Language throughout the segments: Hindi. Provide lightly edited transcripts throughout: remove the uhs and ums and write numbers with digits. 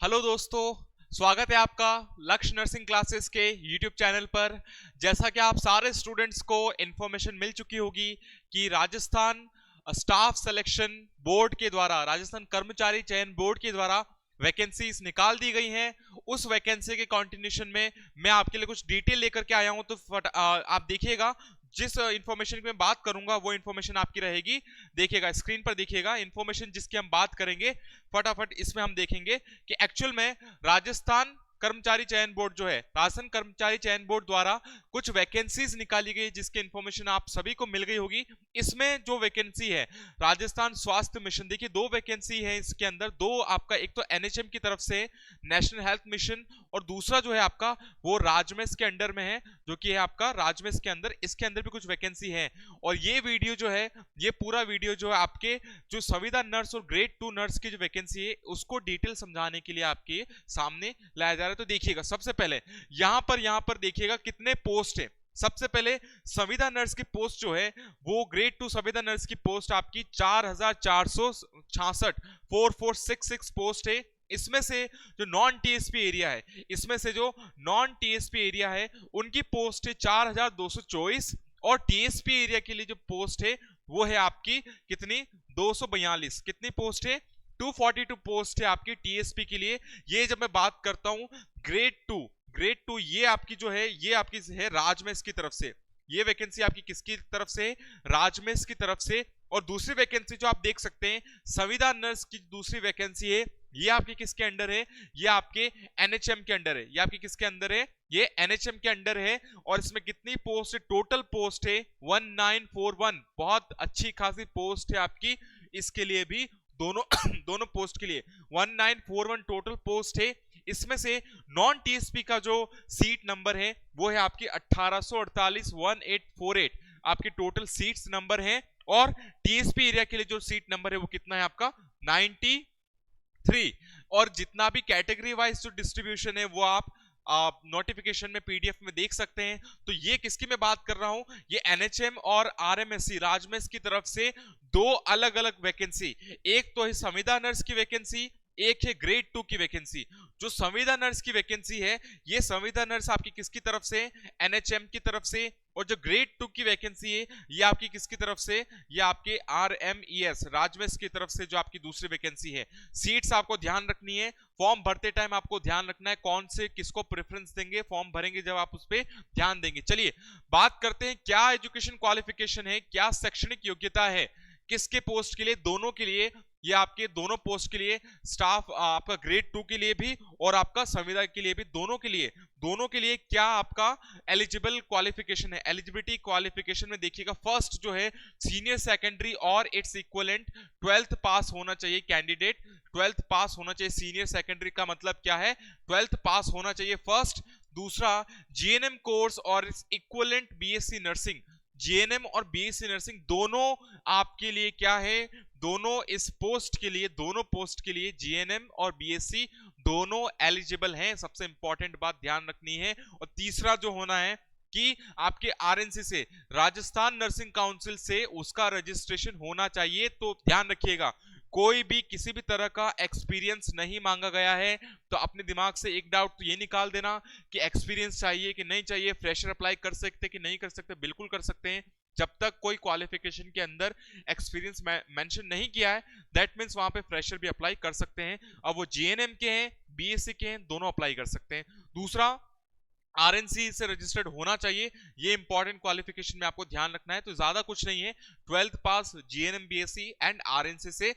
हेलो दोस्तों, स्वागत है आपका लक्ष्य नर्सिंग क्लासेस के यूट्यूब चैनल पर। जैसा कि आप सारे स्टूडेंट्स को इंफॉर्मेशन मिल चुकी होगी कि राजस्थान स्टाफ सिलेक्शन बोर्ड के द्वारा, राजस्थान कर्मचारी चयन बोर्ड के द्वारा वैकेंसीज निकाल दी गई हैं। उस वैकेंसी के कंटिन्यूशन में मैं आपके लिए कुछ डिटेल लेकर के आया हूं, तो आप देखिएगा जिस इंफॉर्मेशन की मैं बात करूंगा वो इंफॉर्मेशन आपकी रहेगी। देखिएगा स्क्रीन पर, देखिएगा इंफॉर्मेशन जिसकी हम बात करेंगे फटाफट इसमें हम देखेंगे कि एक्चुअल में राजस्थान कर्मचारी चयन बोर्ड जो है, राजस्थान कर्मचारी चयन बोर्ड द्वारा कुछ वैकेंसीज निकाली गई जिसकी इंफॉर्मेशन आप सभी को मिल गई होगी। इसमें जो वैकेंसी है राजस्थान स्वास्थ्य मिशन, देखिए दो वैकेंसी है इसके अंदर, दो आपका, एक तो एनएचएम की तरफ से नेशनल हेल्थ मिशन और दूसरा जो है आपका वो राजमेस के अंडर में है, जो कि है आपका राजमेस के अंदर, इसके अंदर भी कुछ वैकेंसी है। और ये वीडियो जो है, ये पूरा वीडियो जो है आपके जो संविदा नर्स और ग्रेड 2 नर्स की जो वैकेंसी है उसको डिटेल समझाने के लिए आपके सामने लाया जा रहा है। तो देखिएगा सबसे पहले यहां पर देखिएगा कितने पोस्ट है। सबसे पहले संविदा नर्स की पोस्ट जो है वो ग्रेड 2 संविदा नर्स की पोस्ट आपकी 4466 4466 पोस्ट है। इसमें से जो नॉन टीएसपी एरिया है, इसमें से जो नॉन टीएसपी एरिया है उनकी पोस्ट है 4224 और टीएसपी एरिया के लिए जो पोस्ट है वो है आपकी कितनी, 242। कितनी पोस्ट है, 242 पोस्ट है आपकी टीएसपी के लिए। ये जब मैं बात करता हूं ग्रेड टू ये आपकी जो है, ये आपकी है राजमेस की तरफ से। ये वैकेंसी आपकी किसकी तरफ से, राजमेस की तरफ से। और दूसरी वैकेंसी जो आप देख सकते हैं संविदा नर्स की दूसरी वैकेंसी है, ये आपके किसके अंडर है, ये आपके एनएचएम के अंडर है। ये आपके किसके अंदर है, ये एनएचएम के अंडर है। और इसमें कितनी पोस्ट है, टोटल पोस्ट है 1941। बहुत अच्छी खासी पोस्ट है आपकी, इसके लिए भी दोनों दोनों पोस्ट के लिए 1941 टोटल पोस्ट है। इसमें से नॉन टीएसपी का जो सीट नंबर है वो है आपकी 1848 1848 आपके टोटल सीट्स नंबर है। और टीएसपी एरिया के लिए जो सीट नंबर है वो कितना है आपका 93। और जितना भी कैटेगरी वाइज जो डिस्ट्रीब्यूशन है वो आप नोटिफिकेशन में पीडीएफ में देख सकते हैं। तो ये किसकी मैं बात कर रहा हूं, ये एनएचएम और आरएमएससी राजमेस की तरफ से दो अलग अलग वैकेंसी, एक तो है संविदा नर्स की वैकेंसी, एक है ग्रेड 2 की वैकेंसी। जो संविदा नर्स की वैकेंसी है ये संविदा नर्स आपकी किसकी तरफ से, एनएचएम की तरफ से। और जो ग्रेड 2 की वैकेंसी है ये आपकी किसकी तरफ से, ये आपके आरएमईएस राजमेस की तरफ से जो आपकी दूसरी वैकेंसी है। सीट्स आपको ध्यान रखनी है, फॉर्म भरते टाइम आपको ध्यान रखना है कौन से किसको प्रेफरेंस देंगे, फॉर्म भरेंगे जब आप उस पर ध्यान देंगे। चलिए बात करते हैं क्या एजुकेशन क्वालिफिकेशन है, क्या शैक्षणिक योग्यता है किसके पोस्ट के लिए, दोनों के लिए। ये आपके दोनों पोस्ट के लिए, स्टाफ आपका ग्रेड 2 के लिए भी और आपका संविदा के लिए भी, दोनों के लिए क्या आपका एलिजिबल क्वालिफिकेशन है। एलिजिबिलिटी क्वालिफिकेशन में देखिएगा फर्स्ट जो है सीनियर सेकेंडरी और इट्स इक्विवेलेंट 12th पास होना चाहिए कैंडिडेट, 12th पास होना चाहिए। सीनियर सेकेंडरी का मतलब क्या है, 12th पास होना चाहिए फर्स्ट। दूसरा जीएनएम कोर्स और इक्विवेलेंट बीएससी नर्सिंग, जीएनएम और बीएससी नर्सिंग दोनों आपके लिए क्या है, दोनों इस पोस्ट के लिए, दोनों पोस्ट के लिए जीएनएम और बीएससी दोनों एलिजिबल हैं। सबसे इंपॉर्टेंट बात ध्यान रखनी है। और तीसरा जो होना है कि आपके आरएनसी से, राजस्थान नर्सिंग काउंसिल से उसका रजिस्ट्रेशन होना चाहिए। तो ध्यान रखिएगा कोई भी किसी भी तरह का एक्सपीरियंस नहीं मांगा गया है। तो अपने दिमाग से एक डाउट तो ये निकाल देना कि एक्सपीरियंस चाहिए कि नहीं चाहिए, फ्रेशर अप्लाई कर सकते कि नहीं कर सकते, बिल्कुल कर सकते हैं। जब तक कोई क्वालिफिकेशन के अंदर एक्सपीरियंस मेंशन नहीं किया है दैट मींस वहां पे फ्रेशर भी अप्लाई कर सकते हैं। अब वो जीएनएम के हैं, बीएससी के हैं, दोनों अप्लाई कर सकते हैं। दूसरा आरएनसी से रजिस्टर्ड होना चाहिए, ये इंपॉर्टेंट क्वालिफिकेशन में आपको ध्यान रखना है। तो ज्यादा कुछ नहीं है, 12th pass GNM BSc and RNC से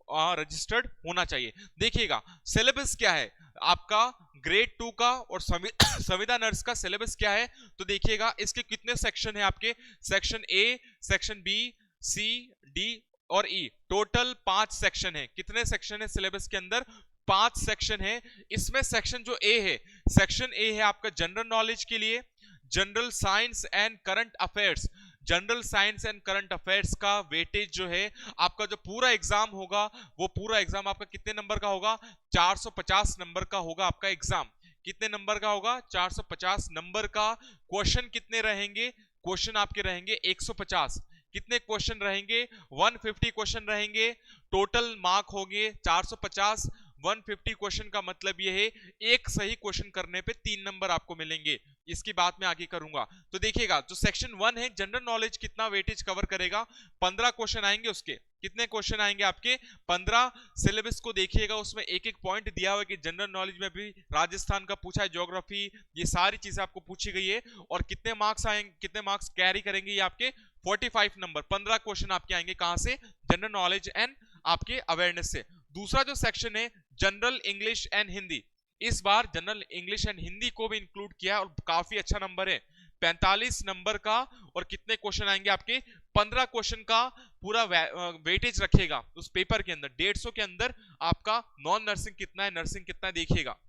रजिस्टर्ड होना चाहिए। देखिएगा सिलेबस क्या है आपका ग्रेड 2 का और संविदा नर्स का सिलेबस क्या है। तो देखिएगा इसके कितने सेक्शन है आपके, section A, section B, C, D और ई, टोटल 5 सेक्शन है। कितने सेक्शन है सिलेबस के अंदर, 5 सेक्शन है। इसमें सेक्शन जो ए है, सेक्शन ए है आपका जनरल नॉलेज के लिए, general science and current affairs. General science and current affairs का वेटेज जो है आपका, जो पूरा एग्जाम होगा वो पूरा एग्जाम आपका कितने नंबर का होगा, 450 नंबर का होगा आपका एग्जाम। कितने नंबर का होगा, 450 नंबर का। क्वेश्चन कितने रहेंगे, क्वेश्चन आपके रहेंगे 150। कितने क्वेश्चन रहेंगे, 150 क्वेश्चन रहेंगे। टोटल मार्क होंगे 450, 150 क्वेश्चन का मतलब ये है एक सही क्वेश्चन करने पे 3 नंबर आपको मिलेंगे। इसकी बात मैं आगे करूंगा। तो देखिएगा जो सेक्शन 1 है जनरल नॉलेज कितना वेटेज कवर करेगा, 15 क्वेश्चन आएंगे। उसके कितने क्वेश्चन आएंगे आपके 15। सिलेबस को देखिएगा, उसमें एक एक पॉइंट दिया हुआ है कि जनरल नॉलेज में भी राजस्थान का पूछा है, ज्योग्राफी, ये सारी चीजें आपको पूछी गई है। और कितने मार्क्स आएंगे, कितने मार्क्स कैरी करेंगे ये आपके 45 नंबर। 15 क्वेश्चन आपके आएंगे कहां से, जनरल नॉलेज एंड आपके अवेयरनेस से। दूसरा जो सेक्शन है जनरल इंग्लिश एंड हिंदी, इस बार जनरल इंग्लिश एंड हिंदी को भी इंक्लूड किया और काफी अच्छा नंबर है 45 नंबर का। और कितने क्वेश्चन आएंगे आपके 15 क्वेश्चन का पूरा वेटेज रखेगा उस पेपर के अंदर। 150 के अंदर आपका नॉन नर्सिंग कितना है, नर्सिंग कितना है देखिएगा।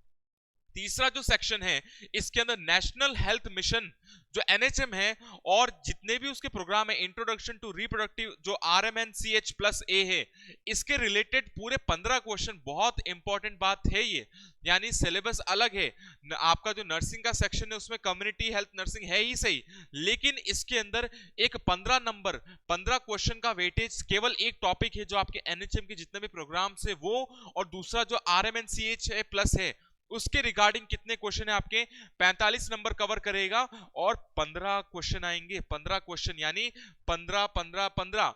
तीसरा जो सेक्शन है इसके अंदर नेशनल हेल्थ मिशन जो एनएचएम है और जितने भी उसके प्रोग्राम है, इंट्रोडक्शन टू रिप्रोडक्टिव जो RMNCH+A है, इसके रिलेटेड पूरे 15 क्वेश्चन। बहुत इंपॉर्टेंट बात है ये, यानी सिलेबस अलग है। आपका जो नर्सिंग का सेक्शन है उसमें कम्युनिटी हेल्थ नर्सिंग है ही सही, लेकिन इसके अंदर एक 15 नंबर 15 क्वेश्चन का वेटेज केवल एक टॉपिक है जो आपके एनएचएम के जितने भी प्रोग्राम्स है वो, और दूसरा जो RMNCH+ है उसके रिगार्डिंग कितने क्वेश्चन है आपके 45 नंबर कवर करेगा। और 15 क्वेश्चन आएंगे, 15 क्वेश्चन यानी 15 15 15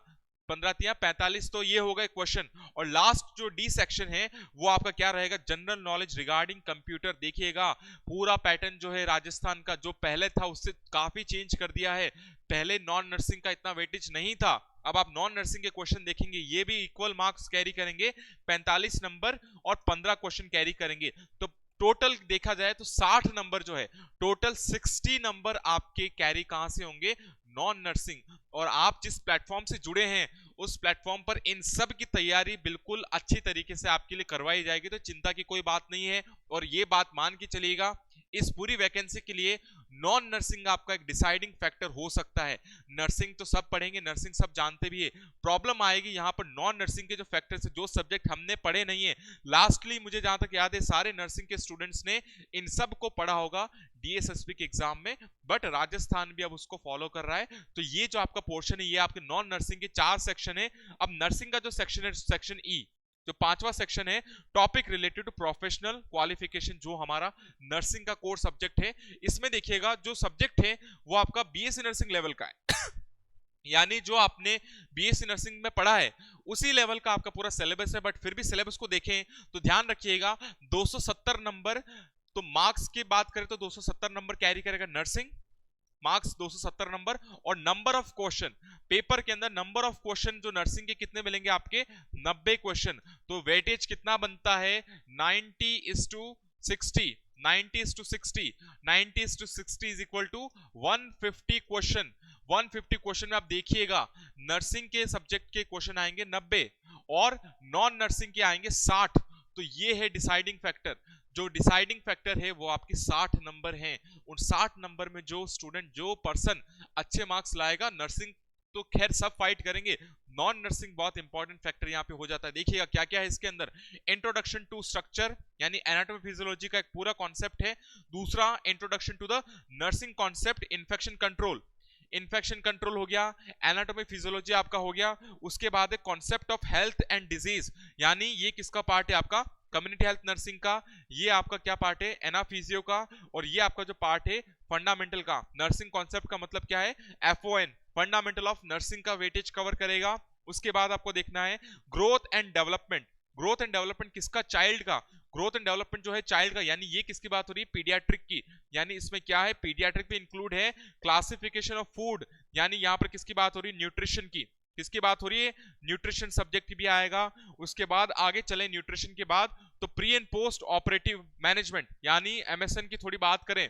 15 तिया 45, तो ये हो गए क्वेश्चन। और लास्ट जो डी सेक्शन है वो आपका क्या रहेगा, जनरल नॉलेज रिगार्डिंग कंप्यूटर। देखिएगा पूरा पैटर्न जो है राजस्थान का जो पहले था उससे काफी चेंज कर दिया है। पहले नॉन नर्सिंग का इतना वेटेज नहीं था, अब आप नॉन नर्सिंग के क्वेश्चन देखेंगे ये भी इक्वल मार्क्स कैरी करेंगे, 45 नंबर और 15 क्वेश्चन कैरी करेंगे। तो टोटल देखा जाए तो 60 नंबर जो है, टोटल 60 नंबर आपके कैरी कहां से होंगे, नॉन नर्सिंग। और आप जिस प्लेटफॉर्म से जुड़े हैं उस प्लेटफॉर्म पर इन सब की तैयारी बिल्कुल अच्छी तरीके से आपके लिए करवाई जाएगी, तो चिंता की कोई बात नहीं है। और ये बात मान के चलिएगा इस पूरी वैकेंसी के लिए नॉन नर्सिंग आपका एक डिसाइडिंग फैक्टर हो सकता है। नर्सिंग तो सब पढ़ेंगे, नर्सिंग सब जानते भी है, प्रॉब्लम आएगी यहाँ पर नॉन नर्सिंग के जो फैक्टर्स है, जो सब्जेक्ट हमने पढ़े नहीं है। लास्टली मुझे जहां तक याद है सारे नर्सिंग के स्टूडेंट्स ने इन सब को पढ़ा होगा DSSP के एग्जाम में, बट राजस्थान भी अब उसको फॉलो कर रहा है। तो ये जो आपका पोर्शन है ये आपके नॉन नर्सिंग के 4 सेक्शन है। अब नर्सिंग का जो सेक्शन है सेक्शन ई, जो 5वां सेक्शन है topic related to professional qualification, जो हमारा नर्सिंग का कोर सब्जेक्ट है। इसमें देखिएगा जो सब्जेक्ट है वो आपका BSc नर्सिंग लेवल का है यानी जो आपने BSc नर्सिंग में पढ़ा है उसी लेवल का आपका पूरा सिलेबस है। बट फिर भी सिलेबस को देखें तो ध्यान रखिएगा 270 नंबर, तो मार्क्स की बात करें तो 270 नंबर कैरी करेगा नर्सिंग, मार्क्स 270 नंबर। और नंबर ऑफ क्वेश्चन पेपर के अंदर, नंबर ऑफ क्वेश्चन जो नर्सिंग के कितने मिलेंगे आपके 90 क्वेश्चन। तो वेटेज कितना बनता है 90:60, 90:60, 90:60 is equal to 150 question. 150 question में आप देखिएगा नर्सिंग के सब्जेक्ट के क्वेश्चन आएंगे 90 और नॉन नर्सिंग के आएंगे 60। तो ये है डिसाइडिंग फैक्टर, जो डिसाइडिंग फैक्टर है वो आपके 60 नंबर हैं। उन 60 नंबर में जो स्टूडेंट, जो पर्सन अच्छे मार्क्स लाएगा, नर्सिंग तो खैर सब फाइट करेंगे, नॉन नर्सिंग बहुत इंपॉर्टेंट फैक्टर यहाँ पे हो जाता है। देखिएगा क्या क्या है इसके अंदर, इंट्रोडक्शन टू स्ट्रक्चर यानी एनाटॉमी फिजियोलॉजी का एक पूरा कॉन्सेप्ट है। दूसरा introduction to the nursing concept, infection control, infection control हो गया, एनाटॉमी फिजियोलॉजी आपका हो गया। उसके बाद है concept of health and disease, यानी ये किसका पार्ट है आपका कम्युनिटी हेल्थ नर्सिंग का, ये आपका क्या पार्ट है एनाफिजियो का, और ये आपका जो पार्ट है फंडामेंटल का। नर्सिंग कॉन्सेप्ट का मतलब क्या है FON, फंडामेंटल ऑफ नर्सिंग का वेटेज कवर करेगा। उसके बाद आपको देखना है growth and development, growth and development किसका, चाइल्ड का। ग्रोथ एंड डेवलपमेंट जो है चाइल्ड का, यानी ये किसकी बात हो रही है पीडियाट्रिक की, यानी इसमें क्या है पीडियाट्रिक भी इंक्लूड है। क्लासिफिकेशन ऑफ फूड, यानी यहाँ पर किसकी बात हो रही है न्यूट्रिशन की, किसकी बात हो रही है न्यूट्रिशन सब्जेक्ट भी आएगा। उसके बाद आगे चले न्यूट्रिशन के बाद तो pre and post operative management, यानी MSN की थोड़ी बात करें,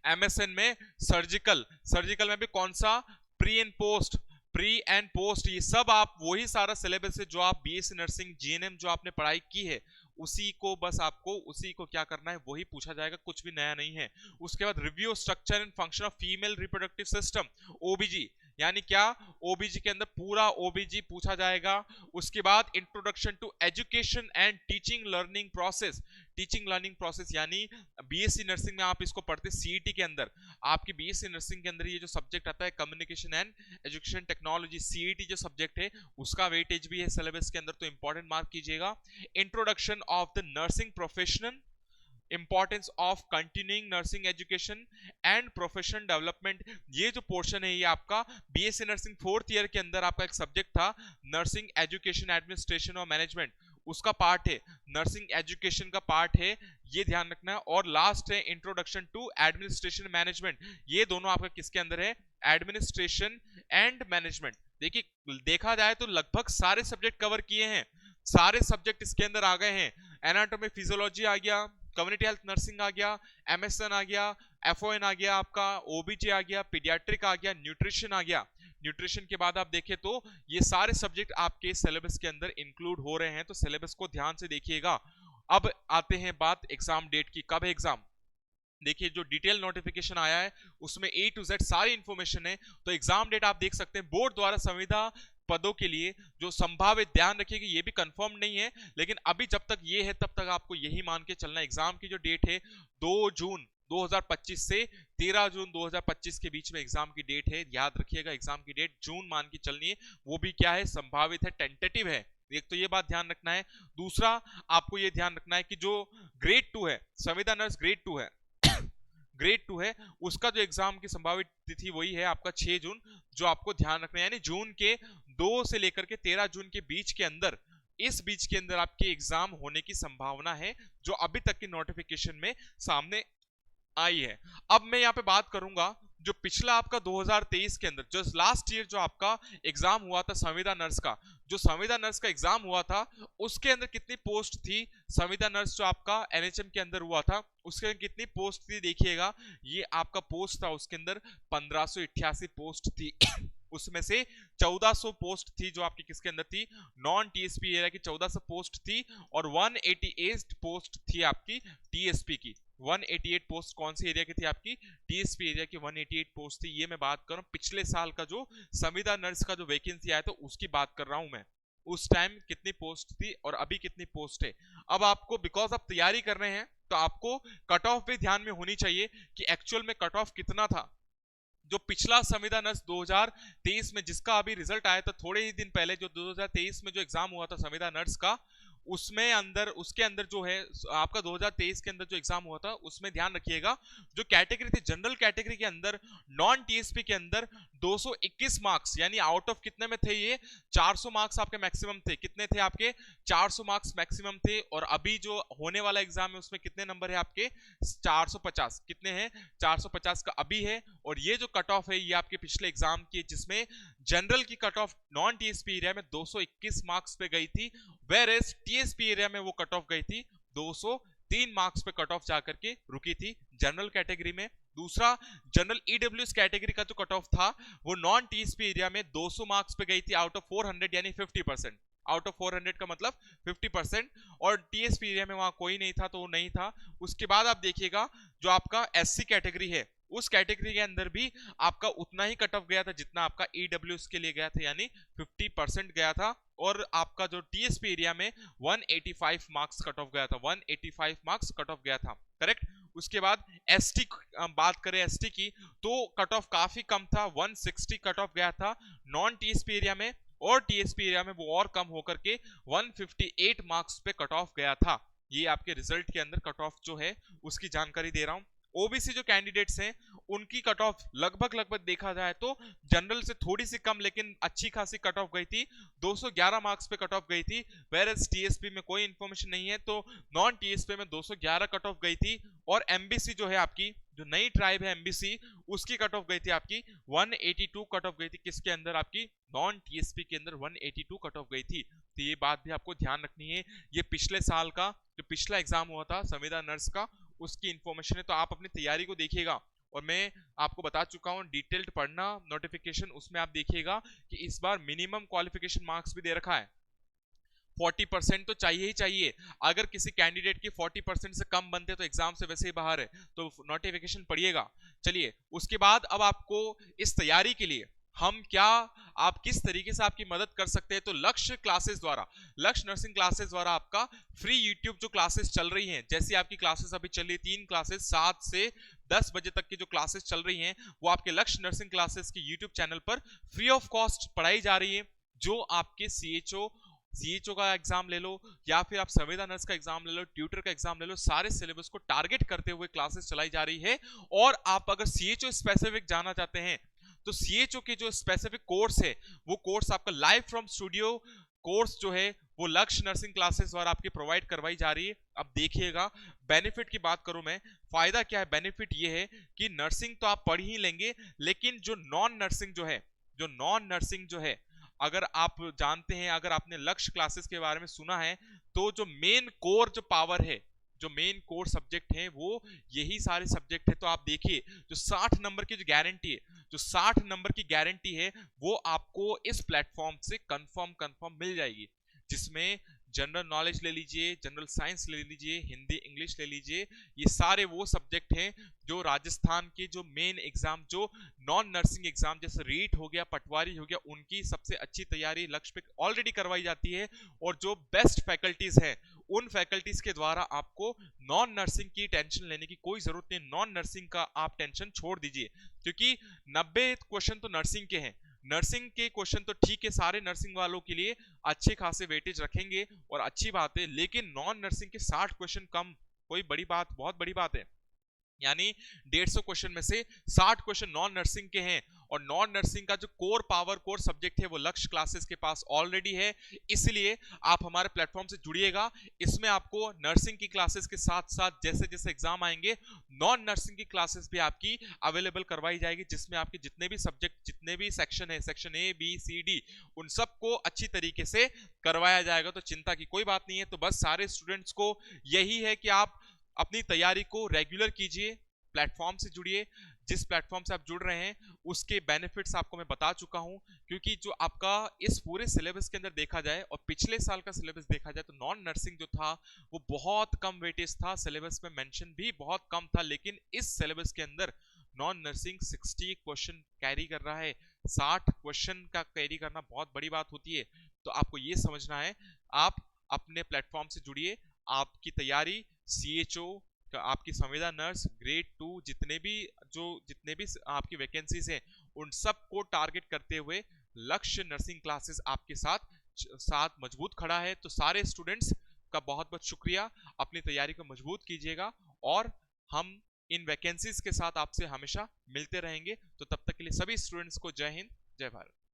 MSN में सर्जिकल, सर्जिकल में भी कौन सा pre and post, pre and post, ये सब आप वही सारा सिलेबस है जो आप BSc नर्सिंग GNM जो आपने पढ़ाई की है उसी को, बस आपको उसी को क्या करना है वही पूछा जाएगा, कुछ भी नया नहीं है। उसके बाद review structure and function of female reproductive system OBG, यानी क्या, ओबीजी के अंदर पूरा ओबीजी पूछा जाएगा। उसके बाद introduction to education and teaching learning process, teaching learning process यानी बीएससी नर्सिंग में आप इसको पढ़ते सीईटी के अंदर, आपकी बीएससी नर्सिंग के अंदर ये जो सब्जेक्ट आता है communication and education technology, CET जो सब्जेक्ट है उसका वेटेज भी है सिलेबस के अंदर, तो इंपॉर्टेंट मार्क कीजिएगा। Introduction of the nursing professional, importance of continuing nursing education and professional development, ये जो पोर्शन है ये आपका बीएससी नर्सिंग 4th ईयर के अंदर आपका एक सब्जेक्ट था नर्सिंग एजुकेशन एडमिनिस्ट्रेशन और मैनेजमेंट, उसका पार्ट है, नर्सिंग एजुकेशन का पार्ट है, ये ध्यान रखना है। और लास्ट है इंट्रोडक्शन टू एडमिनिस्ट्रेशन मैनेजमेंट, ये दोनों आपका किसके अंदर है, एडमिनिस्ट्रेशन एंड मैनेजमेंट। देखिए देखा जाए तो लगभग सारे सब्जेक्ट कवर किए हैं, सारे सब्जेक्ट इसके अंदर आ गए हैं। एनाटॉमी फिजियोलॉजी आ गया, कम्युनिटी हेल्थ नर्सिंग आ गया, एमएसएन आ गया, एफओएन आ गया, आपका ओबीजी आ गया, पीडियाट्रिक आ गया, न्यूट्रिशन आ गया। न्यूट्रिशन के बाद आप देखें तो ये सारे सब्जेक्ट आपके सिलेबस के अंदर इंक्लूड हो रहे हैं, तो सिलेबस को ध्यान से देखिएगा। अब आते हैं बात एग्जाम डेट की, कब है एग्जाम। देखिए जो डिटेल नोटिफिकेशन आया है उसमें A to Z सारी इंफॉर्मेशन है, तो एग्जाम डेट आप देख सकते हैं। बोर्ड द्वारा संविदा पदों के लिए जो संभावित, ध्यान रखिएगा ये भी कंफर्म नहीं है, लेकिन अभी जब तक ये है तब तक आपको यही मान के चलना। एग्जाम की जो डेट है 2 जून 2025 से 13 जून 2025 के बीच में एग्जाम की डेट है, याद रखिएगा एग्जाम की डेट जून मान की चलनी है, वो भी क्या है, संभावित है, टेंटेटिव है। एक तो ये बात ध्यान रखना है। दूसरा आपको ये ध्यान रखना है कि जो ग्रेड 2 है, संविदा नर्स ग्रेड 2 है, ग्रेड 2 है, उसका जो एग्जाम की संभावित तिथि वही है आपका 6 जून, जो आपको ध्यान रखना है। यानी जून के 2 से लेकर के 13 जून के बीच के अंदर, इस बीच के अंदर आपके एग्जाम होने की संभावना है, जो अभी तक की नोटिफिकेशन में सामने आई है। अब मैं यहाँ पे बात करूंगा जो पिछला आपका 2023 के अंदर जो लास्ट ईयर जो आपका एग्जाम हुआ था संविदा नर्स का, जो संविदा नर्स का एग्जाम हुआ था उसके अंदर कितनी पोस्ट थी, संविदा नर्स जो आपका एनएचएम के अंदर हुआ था उसके अंदर कितनी पोस्ट थी, देखिएगा ये आपका पोस्ट था, उसके अंदर 1588 पोस्ट थी उसमें से 1400 पोस्ट थी जो आपकी किसके अंदर थी, नॉन टीएसपी एरिया की 1400 पोस्ट थी, और 188 पोस्ट थी आपकी टीएसपी की। 188 पोस्ट कौन सी एरिया की थी, आपकी टीएसपी एरिया की 188 पोस्ट थी। ये मैं बात कर रहा हूँ पिछले साल का जो संविदा नर्स का जो वैकेंसी आया था उसकी बात कर रहा हूं मैं, उस टाइम कितनी पोस्ट थी और अभी कितनी पोस्ट है। अब आपको बिकॉज आप तैयारी कर रहे हैं तो आपको कट ऑफ भी ध्यान में होनी चाहिए कि एक्चुअल में कट ऑफ कितना था। जो पिछला संविदा नर्स 2023 में जिसका अभी रिजल्ट आया था थोड़े ही दिन पहले, जो 2023 में जो एग्जाम हुआ था संविदा नर्स का, उसमें अंदर उसके अंदर जो है आपका 2023 के अंदर जो एग्जाम हुआ था उसमें ध्यान रखिएगा जो कैटेगरी थी जनरल कैटेगरी के अंदर नॉन टीएसपी के अंदर 221 मार्क्स, यानी आउट ऑफ कितने में थे ये, 400 मार्क्स आपके मैक्सिमम थे। कितने थे आपके, 400 मार्क्स मैक्सिमम थे। और अभी जो होने वाला एग्जाम है उसमें कितने नंबर है आपके, 450, कितने हैं, 450 का अभी है। और ये जो कट ऑफ है ये आपके पिछले एग्जाम की, जिसमें जनरल की cut off non TSP area में 221 मार्क्स पे गई थी, वेयरएज टीएसपी एरिया में वो कट ऑफ गई थी 203 मार्क्स पे कट ऑफ जाकर के रुकी थी जनरल कैटेगरी में। दूसरा जनरल ईडब्ल्यूएस कैटेगरी का जो कट ऑफ था वो नॉन टीएसपी एरिया में 200 मार्क्स पे गई थी आउट ऑफ 400, यानी 50%, आउट ऑफ 400 का मतलब 50%। और टीएसपी एरिया में वहां कोई नहीं था तो वो नहीं था। उसके बाद आप देखिएगा जो आपका एससी कैटेगरी है उस कैटेगरी के अंदर भी आपका उतना ही कट ऑफ गया था जितना आपका ईडब्ल्यूएस के लिए गया था, यानी 50% गया था। और आपका जो टीएसपी एरिया में 185 मार्क्स कट ऑफ गया था, 185 मार्क्स कट ऑफ गया था, करेक्ट। उसके बाद एसटी बात करें एसटी की तो कट ऑफ काफी कम था, 160 कट ऑफ गया था नॉन टीएसपी एरिया में, और टीएसपी एरिया में वो और कम होकर के 158 मार्क्स पे कट ऑफ गया था। ये आपके रिजल्ट के अंदर कट ऑफ जो है उसकी जानकारी दे रहा हूं। ओबीसी जो कैंडिडेट्स हैं उनकी कट ऑफ लगभग देखा जाए तो जनरल से थोड़ी सी कम लेकिन अच्छी खासी कट ऑफ गई थी, 211 मार्क्स पे कट ऑफ गई थी। वेयरएज टीएसपी में कोई इंफॉर्मेशन नहीं है तो नॉन टीएसपी में 211 कट ऑफ गई थी। और एमबीसी जो है आपकी जो नई ट्राइब है एमबीसी, उसकी कट ऑफ गई थी आपकी 182 कट ऑफ गई थी, किसके अंदर, आपकी नॉन टीएसपी के अंदर 182 कट ऑफ गई थी। तो ये बात भी आपको ध्यान रखनी है। ये पिछले साल का जो पिछला एग्जाम हुआ था संविदा नर्स का उसकी इंफॉर्मेशन है, तो आप अपनी तैयारी को देखिएगा। और मैं आपको बता चुका हूं डिटेल्ड पढ़ना नोटिफिकेशन, उसमें आप देखिएगा कि इस बार मिनिमम क्वालिफिकेशन मार्क्स भी दे रखा है, 40% तो चाहिए ही चाहिए। अगर किसी कैंडिडेट की 40% से कम बनते तो एग्जाम से वैसे ही बाहर है, तो नोटिफिकेशन पढ़िएगा। चलिए उसके बाद अब आपको इस तैयारी के लिए हम क्या, आप किस तरीके से आपकी मदद कर सकते हैं। तो लक्ष्य क्लासेस द्वारा, लक्ष्य नर्सिंग क्लासेस द्वारा आपका फ्री यूट्यूब जो क्लासेस चल रही हैं, जैसे आपकी क्लासेस अभी चल रही 3 क्लासेस 7 से 10 बजे तक की जो क्लासेस चल रही हैं, वो आपके लक्ष्य नर्सिंग क्लासेस के यूट्यूब चैनल पर फ्री ऑफ कॉस्ट पढ़ाई जा रही है। जो आपके सीएचओ का एग्जाम ले लो, या फिर आप संविदा नर्स का एग्जाम ले लो, ट्यूटर का एग्जाम ले लो, सारे सिलेबस को टारगेट करते हुए क्लासेस चलाई जा रही है। और आप अगर सीएचओ स्पेसिफिक जाना चाहते हैं, तो सीएचओ के जो स्पेसिफिक कोर्स है, वो कोर्स आपका लाइव फ्रॉम स्टूडियो कोर्स जो है, वो लक्ष्य नर्सिंग क्लासेस द्वारा आपकी प्रोवाइड करवाई जा रही है। अब देखिएगा, बेनिफिट की बात करूं मैं, फायदा क्या है। बेनिफिट ये है कि नर्सिंग तो आप पढ़ ही लेंगे, लेकिन जो नॉन नर्सिंग जो है, अगर आप जानते हैं, अगर आपने लक्ष्य क्लासेस के बारे में सुना है, तो जो मेन कोर जो पावर है, जो मेन कोर सब्जेक्ट है, वो यही सारे सब्जेक्ट है। तो आप देखिए, जो 60 नंबर की जो गारंटी है, जो 60 नंबर की गारंटी है, वो आपको इस प्लेटफॉर्म से कंफर्म मिल जाएगी, जिसमें जनरल नॉलेज ले लीजिए, जनरल साइंस ले लीजिए, हिंदी इंग्लिश ले लीजिए, ये सारे वो सब्जेक्ट हैं जो राजस्थान के जो मेन एग्जाम, जो नॉन नर्सिंग एग्जाम जैसे रीट हो गया, पटवारी हो गया, उनकी सबसे अच्छी तैयारी लक्ष्य पे ऑलरेडी करवाई जाती है। और जो बेस्ट फैकल्टीज हैं, उन फैकल्टीज के द्वारा आपको नॉन नर्सिंग की टेंशन लेने की कोई जरूरत नहीं। नॉन नर्सिंग का आप टेंशन छोड़ दीजिए, क्योंकि 90 क्वेश्चन तो नर्सिंग के हैं। नर्सिंग के क्वेश्चन तो ठीक है, सारे नर्सिंग वालों के लिए अच्छे खासे वेटेज रखेंगे और अच्छी बात है, लेकिन नॉन नर्सिंग के 60 क्वेश्चन कम कोई बड़ी बात, बहुत बड़ी बात है। यानी 150 क्वेश्चन में से 60 क्वेश्चन नॉन नर्सिंग के हैं, और नॉन नर्सिंग का जो कोर सब्जेक्ट है, वो लक्ष्य क्लासेस के पास ऑलरेडी है। इसलिए आप हमारे प्लेटफॉर्म से जुड़िएगा। इसमें आपको नर्सिंग की क्लासेस के साथ साथ जैसे जैसे एग्जाम आएंगे, नॉन नर्सिंग की क्लासेस भी आपकी अवेलेबल करवाई जाएगी, जिसमें आपके जितने भी सब्जेक्ट, जितने भी सेक्शन है, section A B C D, उन सबको अच्छी तरीके से करवाया जाएगा। तो चिंता की कोई बात नहीं है। तो बस सारे स्टूडेंट्स को यही है कि आप अपनी तैयारी को रेगुलर कीजिए, प्लेटफॉर्म से जुड़िए। जिस प्लेटफॉर्म से आप जुड़ रहे हैं, उसके बेनिफिट्स आपको मैं बता चुका हूं, क्योंकि जो आपका इस पूरे सिलेबस के अंदर देखा जाए और पिछले साल का सिलेबस देखा जाए, तो नॉन नर्सिंग जो था वो बहुत कम वेटेज था, सिलेबस में मेंशन भी बहुत कम था। लेकिन इस सिलेबस के अंदर नॉन नर्सिंग 60 क्वेश्चन कैरी कर रहा है। 60 क्वेश्चन का कैरी करना बहुत बड़ी बात होती है। तो आपको ये समझना है, आप अपने प्लेटफॉर्म से जुड़िए। आपकी तैयारी सीएचओ, आपकी संविदा नर्स, ग्रेड 2, जितने भी आपकी वैकेंसीज हैं, उन सब को टारगेट करते हुए लक्ष्य नर्सिंग क्लासेस आपके साथ मजबूत खड़ा है। तो सारे स्टूडेंट्स का बहुत बहुत शुक्रिया। अपनी तैयारी को मजबूत कीजिएगा, और हम इन वैकेंसीज के साथ आपसे हमेशा मिलते रहेंगे। तो तब तक के लिए सभी स्टूडेंट्स को जय हिंद, जय भारत।